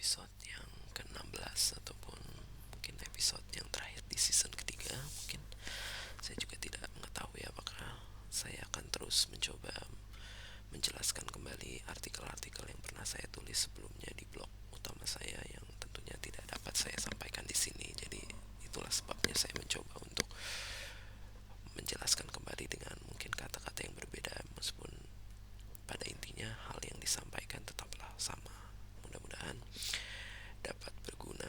episode yang ke-16 ataupun mungkin episode yang terakhir di season ketiga. Mungkin saya juga tidak mengetahui apakah saya akan terus mencoba menjelaskan kembali artikel-artikel yang pernah saya tulis sebelumnya di blog utama saya yang tentunya tidak dapat saya sampaikan di sini. Jadi itulah sebabnya saya mencoba untuk menjelaskan kembali dengan mungkin kata-kata yang berbeda, meskipun pada intinya hal yang disampaikan tetaplah sama. Mudah-mudahan dapat berguna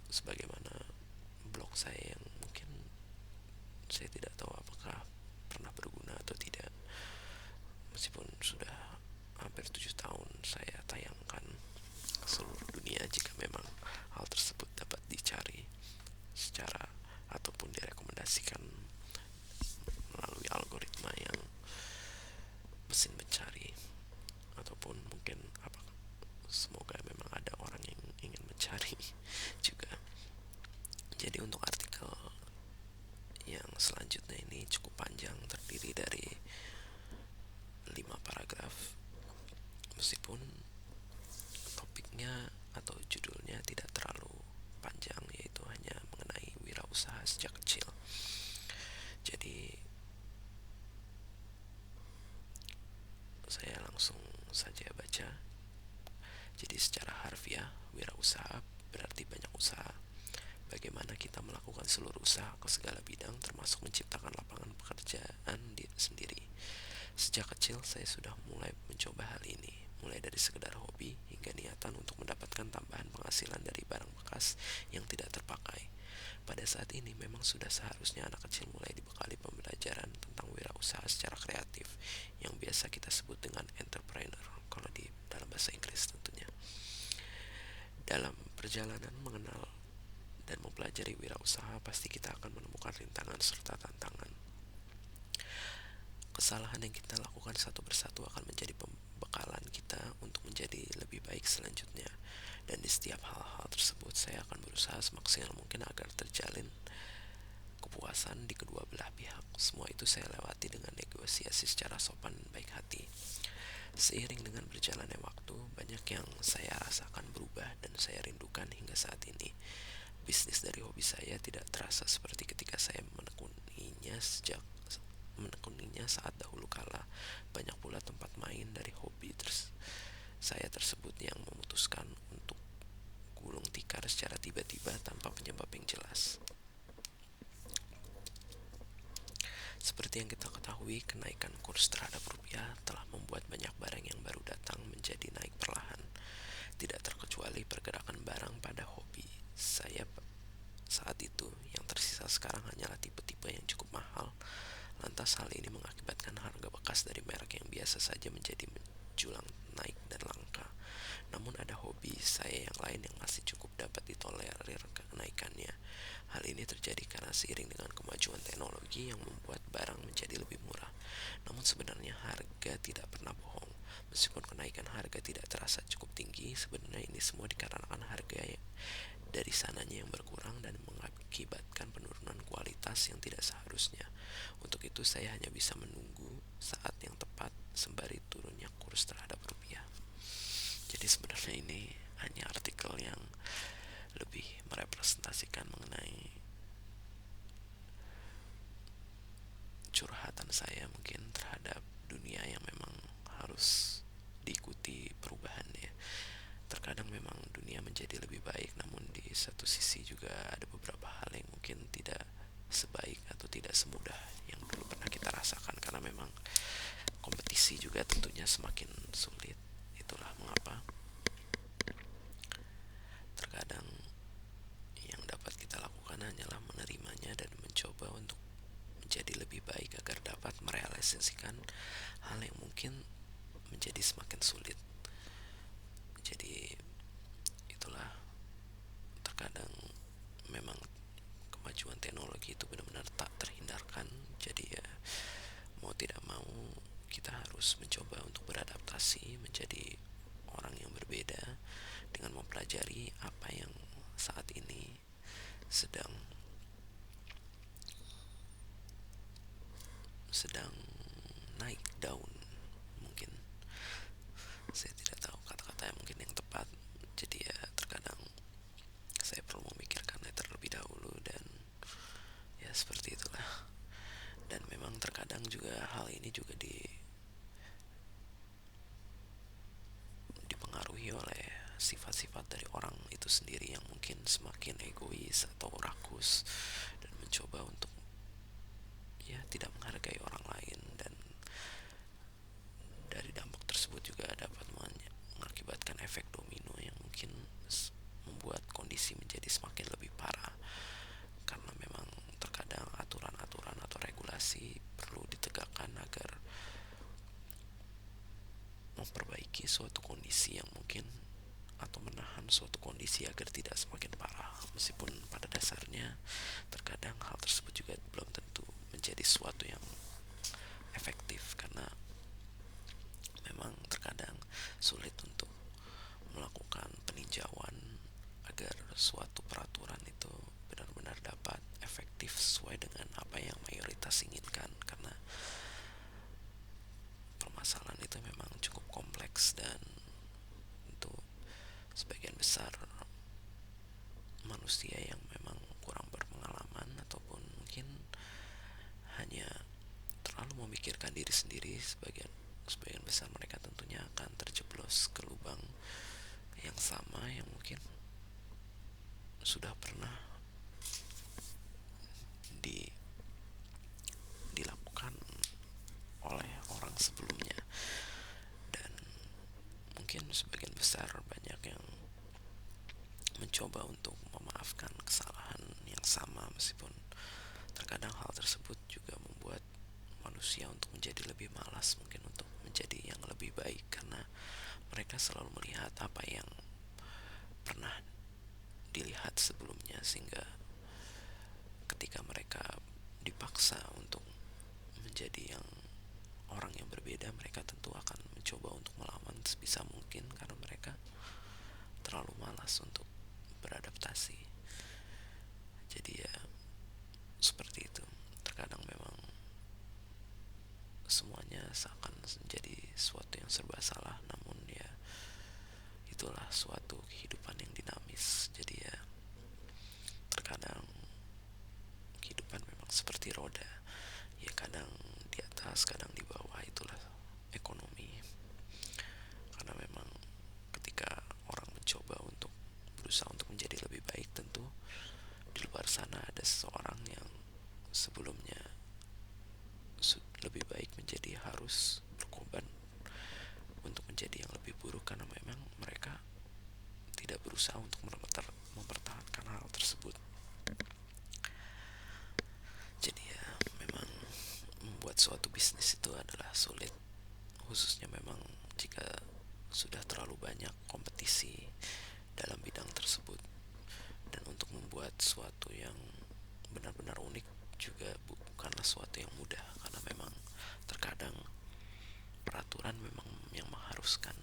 sebagaimana blog saya yang mungkin saya tidak tahu apakah pernah berguna atau tidak, meskipun sudah hampir 7 tahun saya tayangkan ke seluruh dunia. Jika memang hal tersebut dapat dicari secara ataupun direkomendasikan melalui algoritma yang mesin mencari, ataupun mungkin apa, semoga memang ada orang yang ingin mencari juga. Jadi untuk artikel yang selanjutnya ini cukup panjang, terdiri dari 5 paragraf, meskipun topiknya atau judulnya tidak terlalu panjang, yaitu hanya mengenai wirausaha sejak kecil. Jadi saya langsung saja baca. Jadi secara harfiah, wirausaha berarti banyak usaha. Bagaimana kita melakukan seluruh usaha ke segala bidang, termasuk menciptakan lapangan pekerjaan sendiri. Sejak kecil saya sudah mulai mencoba hal ini, mulai dari sekedar hobi hingga niatan untuk mendapatkan tambahan penghasilan dari barang bekas yang tidak terpakai. Pada saat ini memang sudah seharusnya anak kecil mulai dibekali pembelajaran tentang wirausaha secara kreatif, yang biasa kita sebut dengan entrepreneur kalau di dalam bahasa Inggris tentunya. Dalam perjalanan mengenal dan mempelajari wirausaha, pasti kita akan menemukan rintangan serta tantangan. Kesalahan yang kita lakukan satu persatu akan menjadi pembekalan kita untuk menjadi lebih baik selanjutnya. Dan di setiap hal-hal tersebut saya akan berusaha semaksimal mungkin agar terjalin kepuasan di kedua belah pihak. Semua itu saya lewati dengan negosiasi secara sopan dan baik hati. Seiring dengan berjalannya waktu, banyak yang saya rasakan berubah dan saya rindukan hingga saat ini. Bisnis dari hobi saya tidak terasa seperti ketika saya menekuninya saat dahulu kala. Banyak pula tempat main dari hobi saya tersebut yang memutuskan untuk gulung tikar secara tiba-tiba tanpa penyebab yang jelas. Seperti yang kita ketahui, kenaikan kurs terhadap rupiah telah membuat banyak barang yang baru datang menjadi naik perlahan. Tidak terkecuali pergerakan barang pada hobi saya saat itu. Yang tersisa sekarang hanyalah tipe-tipe yang cukup mahal. Lantas hal ini mengakibatkan harga bekas dari merek yang biasa saja menjadi menjulang naik dan langka. Namun ada hobi saya yang lain yang masih cukup dapat ditolerir kenaikannya. Hal ini terjadi karena seiring dengan kemajuan teknologi yang membuat barang menjadi lebih murah. Namun sebenarnya harga tidak pernah bohong. Meskipun kenaikan harga tidak terasa cukup tinggi, sebenarnya ini semua dikarenakan harga dari sananya yang berkurang dan mengakibatkan penurunan kualitas yang tidak seharusnya. Untuk itu saya hanya bisa menunggu saat yang tepat sembari turunnya kurs terhadap rupiah. Jadi sebenarnya ini hanya artikel yang lebih merepresentasikan mengenai curhatan saya mungkin terhadap dunia yang memang harus diikuti perubahannya. Terkadang memang dunia menjadi lebih baik, namun di satu sisi juga ada beberapa hal yang mungkin tidak sebaik atau tidak semudah yang dulu pernah kita rasakan, karena memang kompetisi juga tentunya semakin sulit. Itulah mengapa terkadang yang dapat kita lakukan hanyalah menerimanya dan mencoba untuk menjadi lebih baik agar dapat merealisasikan hal yang mungkin menjadi semakin sulit. Jadi itulah, terkadang memang kemajuan teknologi itu benar-benar tak terhindarkan. Jadi ya mau tidak mau kita harus mencoba untuk beradaptasi menjadi orang yang berbeda dengan mempelajari apa yang saat ini sedang sedang naik daun. Mungkin saya tidak tahu kata sifat-sifat dari orang itu sendiri yang mungkin semakin egois atau rakus dan mencoba untuk ya tidak menghargai orang lain, dan dari dampak tersebut juga dapat mengakibatkan efek domino yang mungkin membuat kondisi menjadi semakin lebih parah, karena memang terkadang aturan-aturan atau regulasi perlu ditegakkan agar memperbaiki suatu kondisi yang mungkin atau menahan suatu kondisi agar tidak semakin parah, meskipun pada dasarnya terkadang hal tersebut juga belum tentu menjadi suatu yang efektif, karena memang terkadang sulit untuk melakukan peninjauan agar suatu peraturan itu benar-benar dapat efektif sesuai dengan apa yang mayoritas inginkan, karena permasalahan itu memang cukup kompleks dan untuk sebagian besar manusia yang memang kurang berpengalaman ataupun mungkin hanya terlalu memikirkan diri sendiri, sebagian besar mereka tentunya akan terjeblos ke lubang yang sama yang mungkin sudah pernah di, dilakukan oleh orang sebelumnya, dan mungkin sebagian besar banyak yang mencoba untuk memaafkan kesalahan yang sama, meskipun terkadang hal tersebut juga membuat manusia untuk menjadi lebih malas mungkin untuk menjadi yang lebih baik, karena mereka selalu melihat apa yang pernah dilihat sebelumnya, sehingga ketika mereka dipaksa untuk menjadi yang orang yang berbeda, mereka tentu akan mencoba untuk melawan sebisa mungkin karena mereka terlalu malas untuk beradaptasi. Jadi ya seperti itu, terkadang memang semuanya seakan menjadi sesuatu yang serba salah, namun ya itulah suatu kehidupan yang dinamis. Jadi ya terkadang kehidupan memang seperti roda, ya kadang di atas kadang di bawah, itulah ekonomi. Karena memang ketika orang mencoba untuk berusaha untuk menjadi lebih baik, tentu di luar sana ada seseorang yang sebelumnya lebih baik menjadi harus berkorban untuk menjadi yang lebih buruk, karena memang mereka tidak berusaha untuk mempertahankan hal tersebut. Jadi ya memang membuat suatu bisnis itu adalah sulit, khususnya memang jika sudah terlalu banyak kompetisi dalam bidang tersebut. Dan untuk membuat suatu yang benar-benar unik juga bukanlah suatu yang mudah, karena memang terkadang peraturan memang yang mengharuskan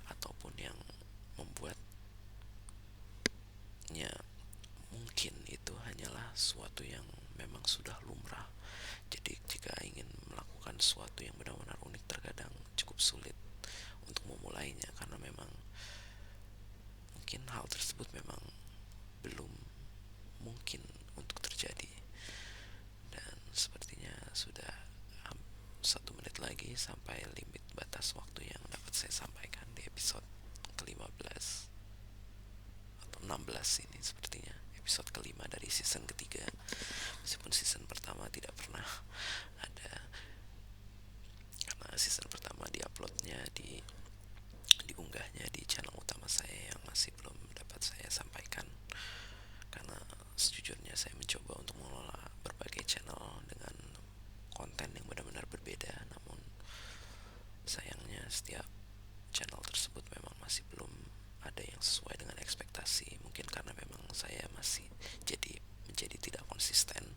ataupun yang membuatnya mungkin itu hanyalah suatu yang memang sudah lumrah. Jadi jika ingin melakukan sesuatu yang benar-benar unik, terkadang cukup sulit untuk memulainya, karena memang mungkin hal tersebut memang belum mungkin untuk terjadi. Dan sepertinya sudah 1 menit lagi sampai limit batas waktu yang dapat saya sampaikan di episode ke-15 atau 16 ini, sepertinya episode kelima dari season ketiga, meskipun season pertama tidak pernah ada, karena season pertama diunggahnya di channel utama saya yang masih belum dapat saya sampaikan, karena sejujurnya saya mencoba untuk mengelola berbagai channel dengan konten yang benar-benar berbeda, namun sayangnya setiap channel tersebut memang masih belum ada yang sesuai dengan ekspektasi, mungkin karena memang saya masih menjadi tidak konsisten